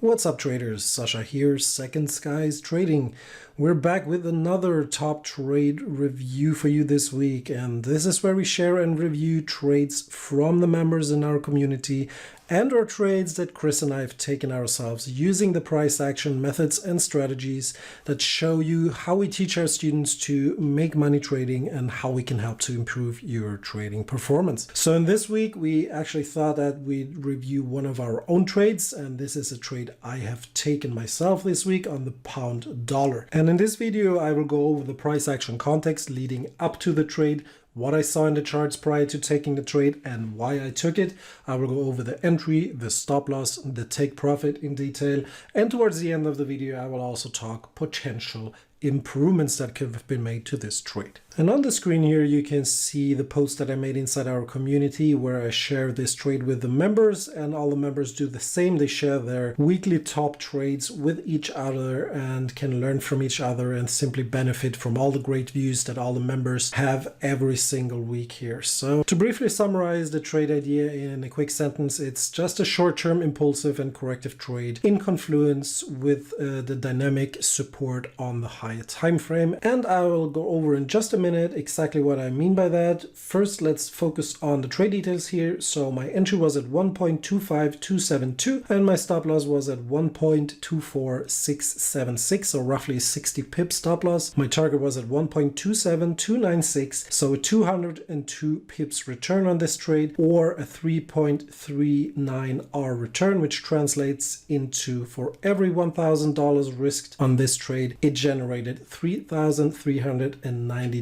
What's up traders, Sascha here, Second Skies Trading. We're back with another top trade review for you this week, and this is where we share and review trades from the members in our community and our trades that Chris and I have taken ourselves using the price action methods and strategies that show you how we teach our students to make money trading and how we can help to improve your trading performance. So in this week, we actually thought that we'd review one of our own trades, and this is a trade I have taken myself this week on the pound dollar. And in this video, I will go over the price action context leading up to the trade, what I saw in the charts prior to taking the trade and why I took it. I will go over the entry, the stop loss, the take profit in detail. And towards the end of the video, I will also talk potential improvements that could have been made to this trade. And on the screen here, you can see the post that I made inside our community where I share this trade with the members, and all the members do the same. They share their weekly top trades with each other and can learn from each other and simply benefit from all the great views that all the members have every single week here. So to briefly summarize the trade idea in a quick sentence, it's just a short-term impulsive and corrective trade in confluence with the dynamic support on the higher time frame. And I will go over in just a minute exactly what I mean by that. First, let's focus on the trade details here. So my entry was at 1.25272 and my stop loss was at 1.24676, so roughly 60 pips stop loss. My target was at 1.27296, so a 202 pips return on this trade, or a 3.39 R return, which translates into, for every $1,000 risked on this trade, it generated $3,390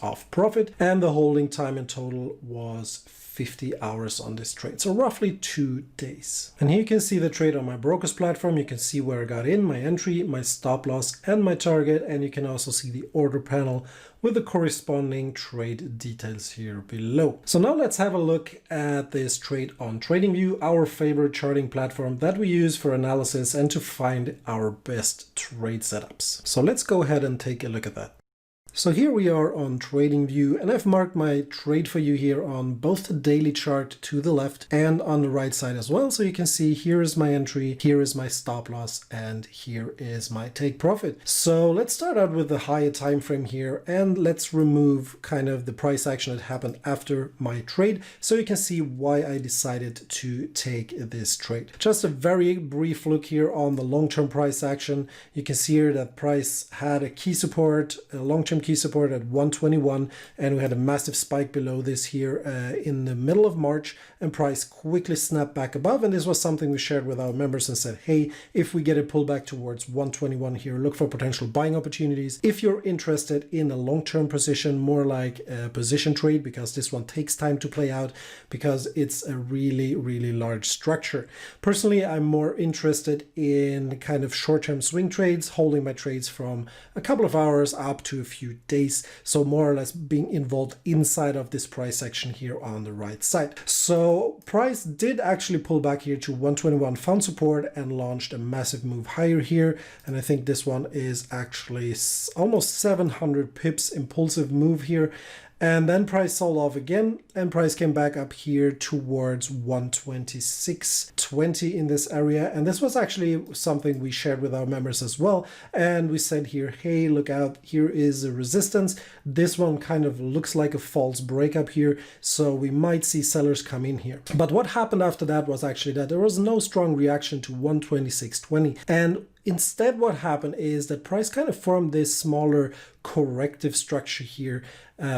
of profit, and the holding time in total was 50 hours on this trade, so roughly 2 days. And here you can see the trade on my broker's platform. You can see where I got in, my entry, my stop loss, and my target, and you can also see the order panel with the corresponding trade details here below. So now let's have a look at this trade on TradingView, our favorite charting platform that we use for analysis and to find our best trade setups. So let's go ahead and take a look at that. So here we are on TradingView, and I've marked my trade for you here on both the daily chart to the left and on the right side as well. So you can see here is my entry, here is my stop loss, and here is my take profit. So let's start out with the higher time frame here, and let's remove kind of the price action that happened after my trade, so you can see why I decided to take this trade. Just a very brief look here on the long-term price action. You can see here that price had a key support, a long-term key support at 121, and we had a massive spike below this here in the middle of March, and price quickly snapped back above. And this was something we shared with our members and said, hey, if we get a pullback towards 121 here, look for potential buying opportunities. If you're interested in a long-term position, more like a position trade, because this one takes time to play out because it's a really, really large structure. Personally, I'm more interested in kind of short-term swing trades, holding my trades from a couple of hours up to a few days, so more or less being involved inside of this price action here on the right side. So price did actually pull back here to 121, found support, and launched a massive move higher here, and I think this one is actually almost 700 pips impulsive move here. And then price sold off again, and price came back up here towards 126.20 in this area. And this was actually something we shared with our members as well. And we said here, hey, look out, here is a resistance. This one kind of looks like a false breakup here, so we might see sellers come in here. But what happened after that was actually that there was no strong reaction to 126.20. And instead, what happened is that price kind of formed this smaller corrective structure here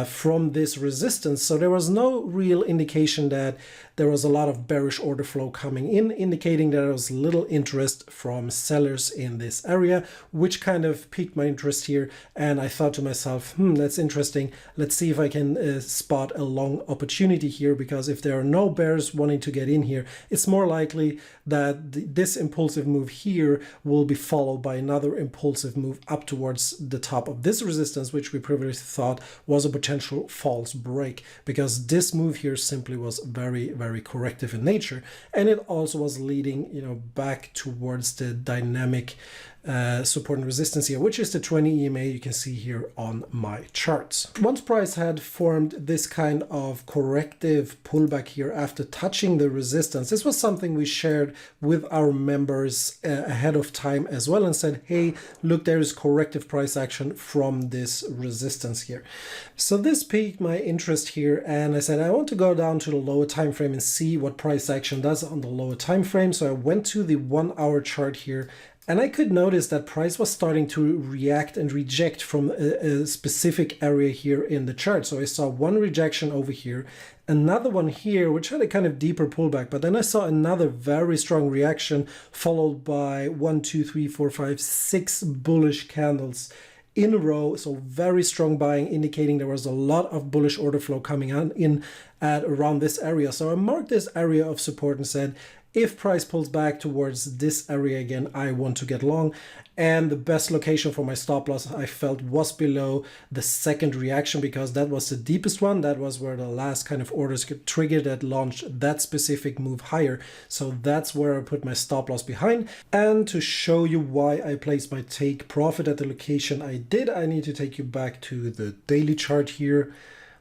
from this resistance. So there was no real indication that there was a lot of bearish order flow coming in, indicating that there was little interest from sellers in this area, which kind of piqued my interest here. And I thought to myself, that's interesting. Let's see if I can spot a long opportunity here, because if there are no bears wanting to get in here, it's more likely that this impulsive move here will be followed by another impulsive move up towards the top of this resistance, which we previously thought was a potential false break, because this move here simply was very, very corrective in nature, and it also was leading, back towards the dynamic support and resistance here, which is the 20 EMA you can see here on my charts. Once price had formed this kind of corrective pullback here after touching the resistance, this was something we shared with our members ahead of time as well, and said, hey, look, there is corrective price action from this resistance here. So this piqued my interest here, and I said I want to go down to the lower time frame and see what price action does on the lower time frame. So I went to the 1 hour chart here, and I could notice that price was starting to react and reject from a specific area here in the chart. So I saw one rejection over here, another one here, which had a kind of deeper pullback, but then I saw another very strong reaction followed by 1, 2, 3, 4, 5, 6 bullish candles in a row. So very strong buying, indicating there was a lot of bullish order flow coming in at around this area. So I marked this area of support and said, if price pulls back towards this area again, I want to get long. And the best location for my stop loss I felt was below the second reaction, because that was the deepest one. That was where the last kind of orders get triggered that launched that specific move higher. So that's where I put my stop loss behind. And to show you why I placed my take profit at the location I did, I need to take you back to the daily chart here,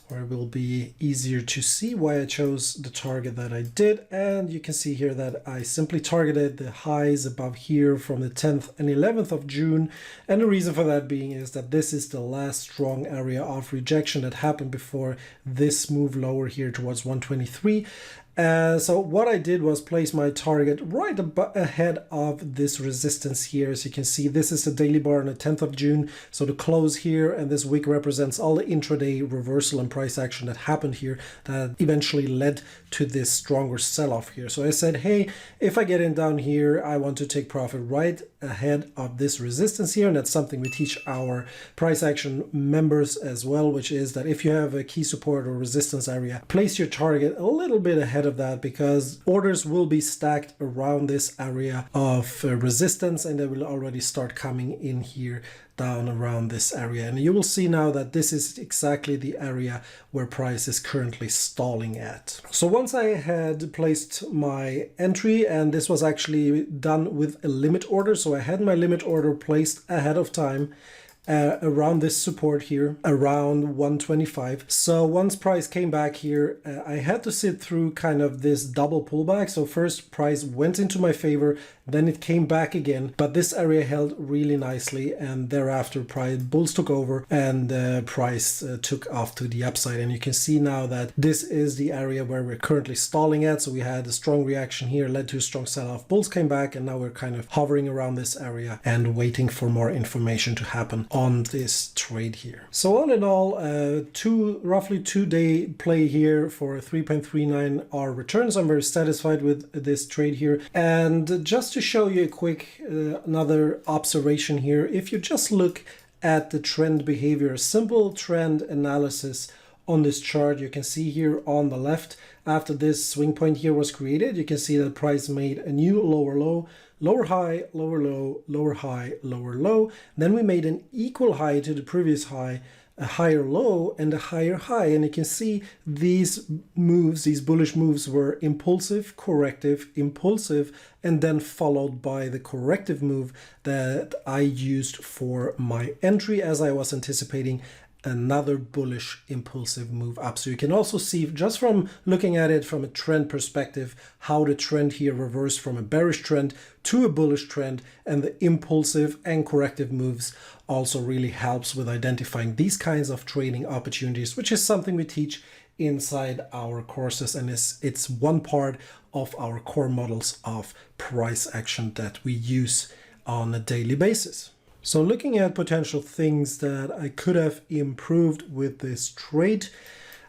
where it will be easier to see why I chose the target that I did. And you can see here that I simply targeted the highs above here from the 10th and 11th of June. And the reason for that being is that this is the last strong area of rejection that happened before this move lower here towards 123. So what I did was place my target right ahead of this resistance here. As you can see, this is the daily bar on the 10th of June. So the close here and this wick represents all the intraday reversal and price action that happened here that eventually led to this stronger sell-off here. So I said, hey, if I get in down here, I want to take profit right ahead of this resistance here. And that's something we teach our price action members as well, which is that if you have a key support or resistance area, place your target a little bit ahead of that, because orders will be stacked around this area of resistance, and they will already start coming in here down around this area. And you will see now that this is exactly the area where price is currently stalling at. So once I had placed my entry, and this was actually done with a limit order, so I had my limit order placed ahead of time around this support here, around 125. So once price came back here, I had to sit through kind of this double pullback. So first price went into my favor, then it came back again, but this area held really nicely, and thereafter bulls took over, and price took off to the upside. And you can see now that this is the area where we're currently stalling at. So we had a strong reaction here, led to a strong sell-off, bulls came back, and now we're kind of hovering around this area and waiting for more information to happen on this trade here. So all in all, roughly 2-day play here for 3.39 returns. I'm very satisfied with this trade here. And just to show you a quick another observation here, if you just look at the trend behavior, simple trend analysis on this chart, you can see here on the left, after this swing point here was created, you can see that price made a new lower low, lower high, lower low, lower high, lower low. Then we made an equal high to the previous high, a higher low and a higher high. And you can see these moves, these bullish moves, were impulsive, corrective, impulsive, and then followed by the corrective move that I used for my entry, as I was anticipating another bullish impulsive move up. So you can also see, just from looking at it from a trend perspective, how the trend here reversed from a bearish trend to a bullish trend, and the impulsive and corrective moves also really helps with identifying these kinds of trading opportunities, which is something we teach inside our courses, and it's one part of our core models of price action that we use on a daily basis. So looking at potential things that I could have improved with this trade,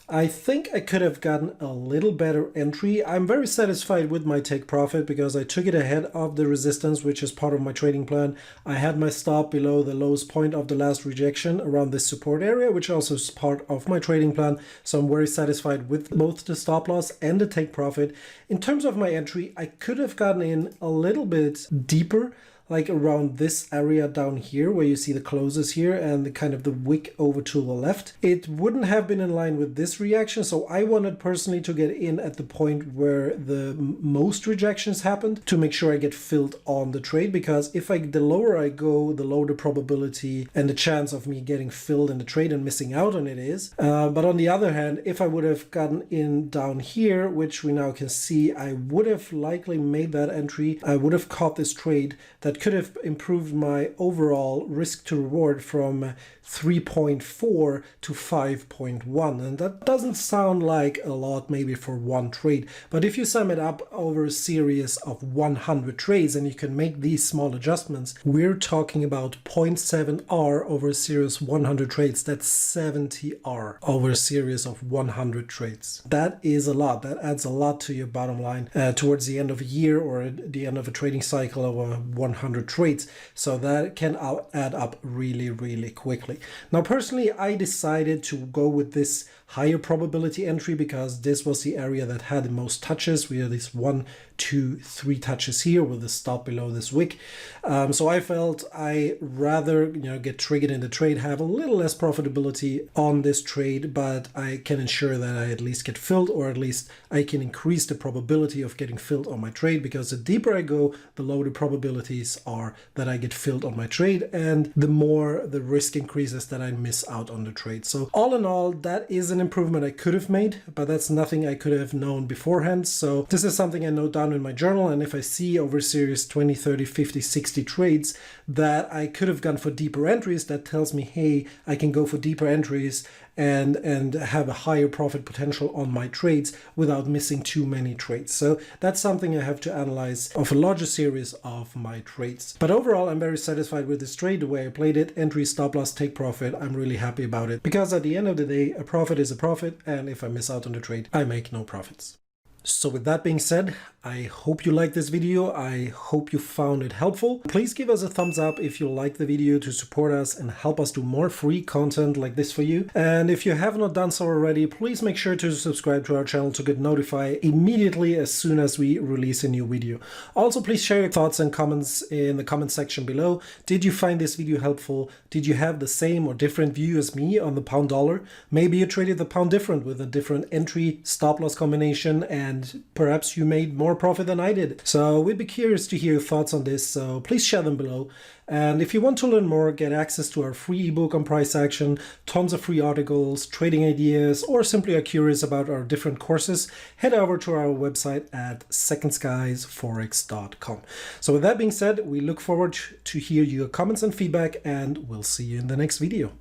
I think I could have gotten a little better entry. I'm very satisfied with my take profit because I took it ahead of the resistance, which is part of my trading plan. I had my stop below the lowest point of the last rejection around this support area, which also is part of my trading plan. So I'm very satisfied with both the stop loss and the take profit. In terms of my entry, I could have gotten in a little bit deeper, like around this area down here where you see the closes here and the kind of the wick over to the left, it wouldn't have been in line with this reaction. So I wanted personally to get in at the point where the most rejections happened to make sure I get filled on the trade, because if the lower I go, the lower the probability and the chance of me getting filled in the trade and missing out on it is. But on the other hand, if I would have gotten in down here, which we now can see, I would have likely made that entry. I would have caught this trade that could have improved my overall risk to reward from 3.4 to 5.1, and that doesn't sound like a lot maybe for one trade, but if you sum it up over a series of 100 trades and you can make these small adjustments, we're talking about 0.7 R over a series of 100 trades. That's 70 R over a series of 100 trades. That is a lot. That adds a lot to your bottom line towards the end of a year or at the end of a trading cycle over 100 trades. So that can add up really, really quickly. Now, personally, I decided to go with this higher probability entry because this was the area that had the most touches. We had these 1, 2, 3 touches here with the stop below this wick. So I felt I rather get triggered in the trade, have a little less profitability on this trade, but I can ensure that I at least get filled, or at least I can increase the probability of getting filled on my trade, because the deeper I go, the lower the probabilities are that I get filled on my trade, and the more the risk increases that I miss out on the trade. So all in all, that is an improvement I could have made, but that's nothing I could have known beforehand. So this is something I note down in my journal, and if I see over series 20, 30, 50, 60 trades that I could have gone for deeper entries, that tells me, hey, I can go for deeper entries and have a higher profit potential on my trades without missing too many trades. So that's something I have to analyze of a larger series of my trades. But overall, I'm very satisfied with this trade, the way I played it. Entry, stop loss, take profit. I'm really happy about it, because at the end of the day, a profit is a profit, and if I miss out on the trade, I make no profits. So with that being said, I hope you liked this video. I hope you found it helpful. Please give us a thumbs up if you like the video to support us and help us do more free content like this for you. And if you have not done so already, please make sure to subscribe to our channel to get notified immediately as soon as we release a new video. Also, please share your thoughts and comments in the comment section below. Did you find this video helpful? Did you have the same or different view as me on the pound dollar? Maybe you traded the pound different with a different entry stop loss combination, and perhaps you made more profit than I did. So we'd be curious to hear your thoughts on this, so please share them below. And if you want to learn more, get access to our free ebook on price action, tons of free articles, trading ideas, or simply are curious about our different courses, head over to our website at secondskiesforex.com. So with that being said, we look forward to hear your comments and feedback, and we'll see you in the next video.